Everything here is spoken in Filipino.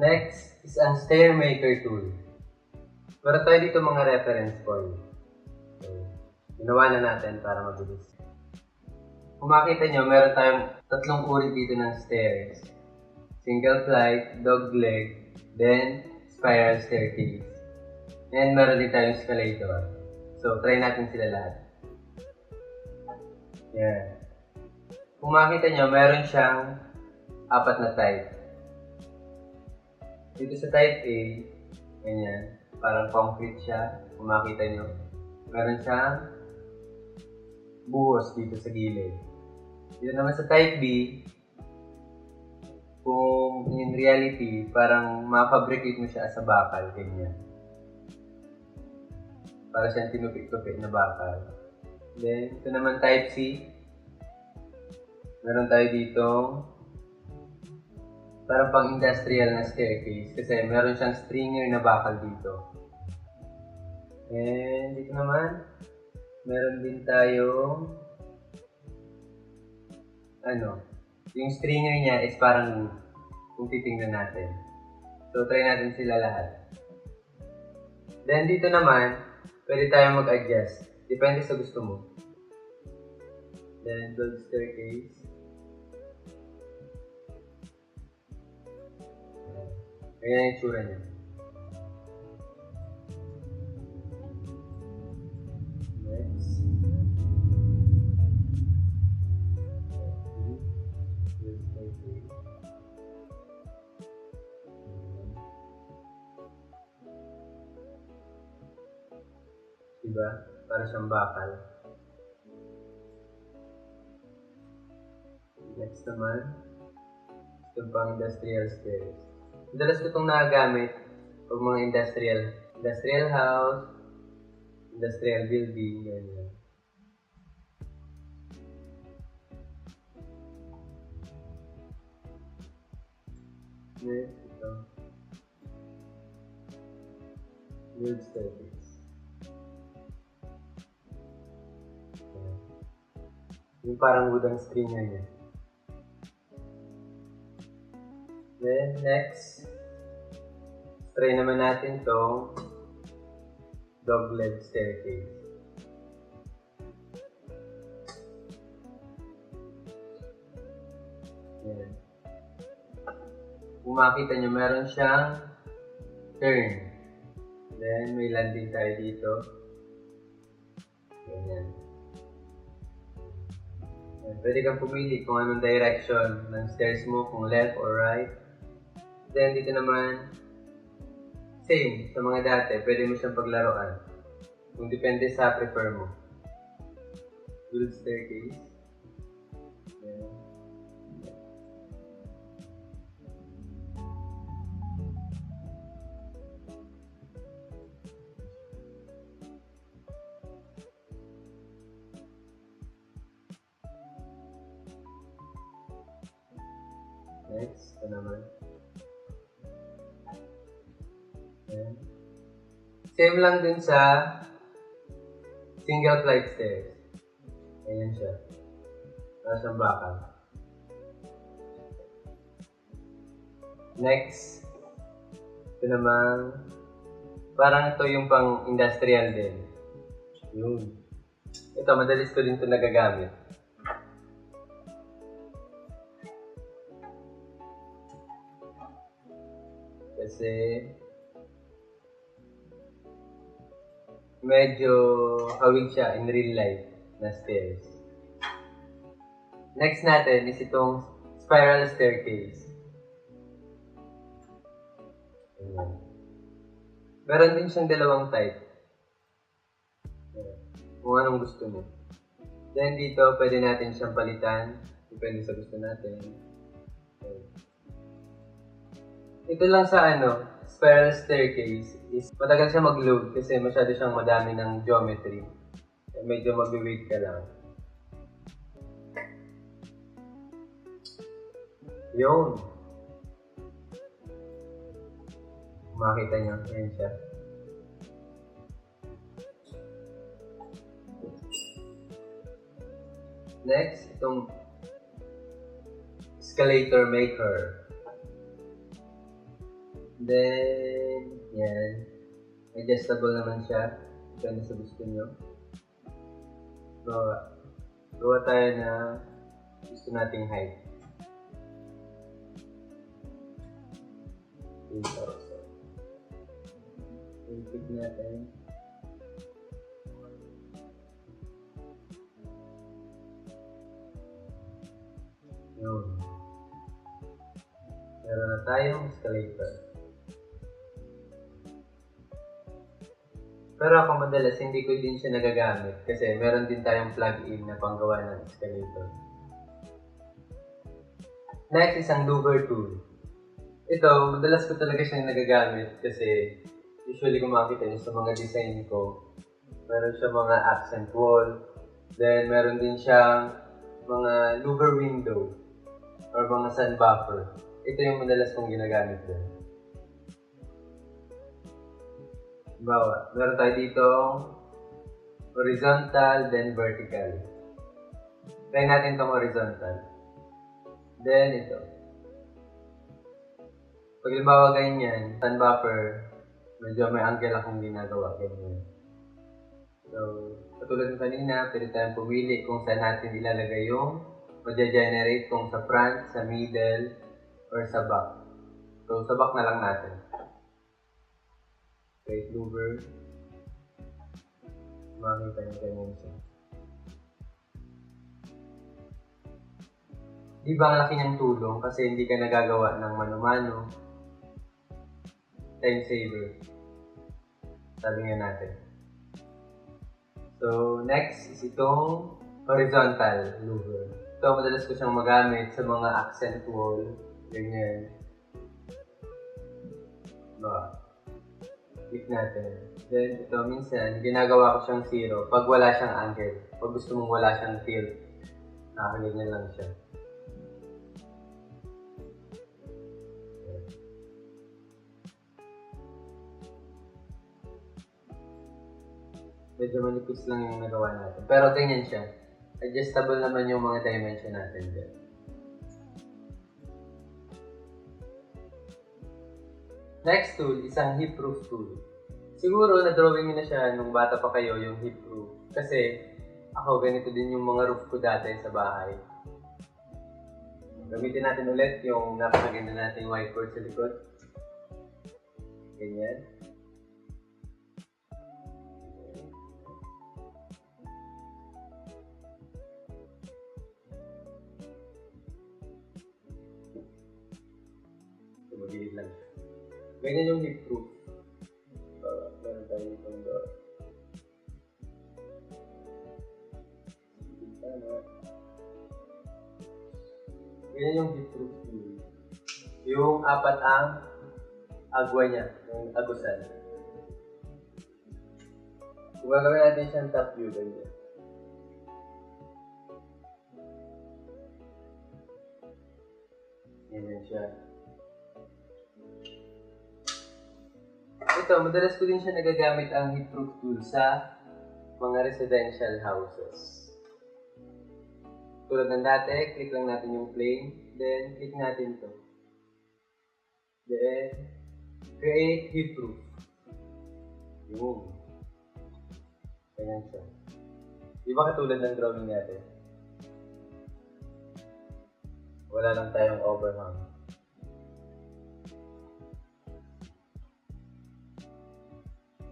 Next is ang stair maker tool. Meron tayo dito mga reference point. So, ginawa na natin para mabilis. Kung makita nyo, meron tayong tatlong uri dito ng stairs. Single flight, dog leg, then spiral staircase. And meron din tayong escalator. So, try natin sila lahat. Yan. Kung makita nyo, meron siyang apat na type. Dito sa type A, ganyan, parang concrete siya. Kung makita nyo, meron siyang buhos dito sa gilid. Dito naman sa type B, kung in reality, parang mafabricate mo siya sa bakal, ganyan. Para siyang tinupik-tupik na bakal. Then, ito naman type C. Meron tayo dito parang pang industrial na staircase kasi meron siyang stringer na bakal dito. And dito naman, meron din tayo yung stringer niya is parang wood kung titingnan natin. So, try natin sila lahat. Then, dito naman, pwede tayong mag-adjust. Depende sa gusto mo. Then, build staircase. Ayan yung itsura niya. Next. Build staircase. Diba? Para siyang bakal. Next naman, ito pang industrial stairs. Madalas ko itong nagagamit pag mga industrial house, industrial building, ganyan. Next, ito. Build staircase. Yung parang wooden stringer niya. Then, next, try naman natin itong dog leg staircase. Yan. Kung makita nyo, meron siyang turn. Then, may landing tayo dito. Ganyan. Yan. Pwede kang pumili kung anong direction ng stairs mo, kung left or right. Then, dito naman, same sa mga dati. Pwede mo siyang paglaruan. Kung depende sa prefer mo. Build staircase. Yan. Next, ito naman. Ayan. Same lang din sa single flight stairs. Ayan siya. Para siyang bakal. Next, ito naman, parang ito yung pang industrial din. Yun. Ito, madalis ko din ito nagagamit. Kasi medyo hawig siya in real life na stairs. Next natin is itong spiral staircase. Ayan. Meron din siyang dalawang type. Ayan. Kung anong gusto mo. Then dito, pwede natin siyang palitan. Depende sa gusto natin. Ayan. Ito lang sa spiral staircase is matagal siya mag-load kasi masyado siyang madami ng geometry. Medyo mag-wait ka lang. Yun. Makita nyo. Ayan siya. Next, itong escalator maker. Then, yan. Adjustable naman siya. Depende sa gusto nyo. Gawa tayo na gusto nating height. 8,000. Impig natin. Yun. Meron na tayong escalator. Pero ako madalas hindi ko din siya nagagamit kasi meron din tayong plug-in na panggawa ng escalator. Next is ang louver tool. Ito, madalas ko talaga siyang nagagamit kasi usually kung makikita nyo sa mga design ko, meron siya mga accent wall, then meron din siyang mga louver window or mga sun buffer. Ito yung madalas kong ginagamit din. Bawa, meron tayo dito horizontal, then vertical. Try natin itong horizontal. Then ito. Pag halimbawa ganyan, sun buffer, medyo may angle akong ginagawa. Ganyan. So, katulad ng kanina, pwede tayong pumili kung saan natin ilalagay yung mag-generate, kung sa front, sa middle, or sa back. So, sa back na lang natin. Straight louver. Makikita nyo ganyan siya. Di ba ang laki niyang tulong kasi hindi ka nagagawa ng mano-mano. Time saver. Sabi nga natin. So, next is itong horizontal louver. Ito, madalas ko siyang magamit sa mga accent wall. Ganyan. Diba? Click natin. Then, ito, minsan, ginagawa ko siyang zero pag wala siyang angle. Pag gusto mong wala siyang tilt, nakaganyan lang siya. Medyo manipis lang yung nagawa natin. Pero ganyan siya. Adjustable naman yung mga dimension natin dyan. Next tool, isang hip roof tool. Siguro, na-drawing nyo na siya nung bata pa kayo yung hip roof. Kasi, ako, ganito din yung mga roof ko dati sa bahay. Gamitin natin ulit yung napakaganda nating whiteboard sa likod. Ganyan. Magiging lang siya. Ganyan yung hip roof. Meron tayo itong door. Ganyan yung hip roof tool. Yung apat ang agwa niya, yung agusan. Kung gagawin natin siyang top view, ganyan. Ganyan siya. Ito, madalas ko din siya nagagamit ang hip roof tool sa mga residential houses. Tulad ng dati, click lang natin yung plane, then click natin to. Then, create hip roof. Yun. Ganyan siya. Di ba katulad ng drawing natin? Wala lang tayong overhang.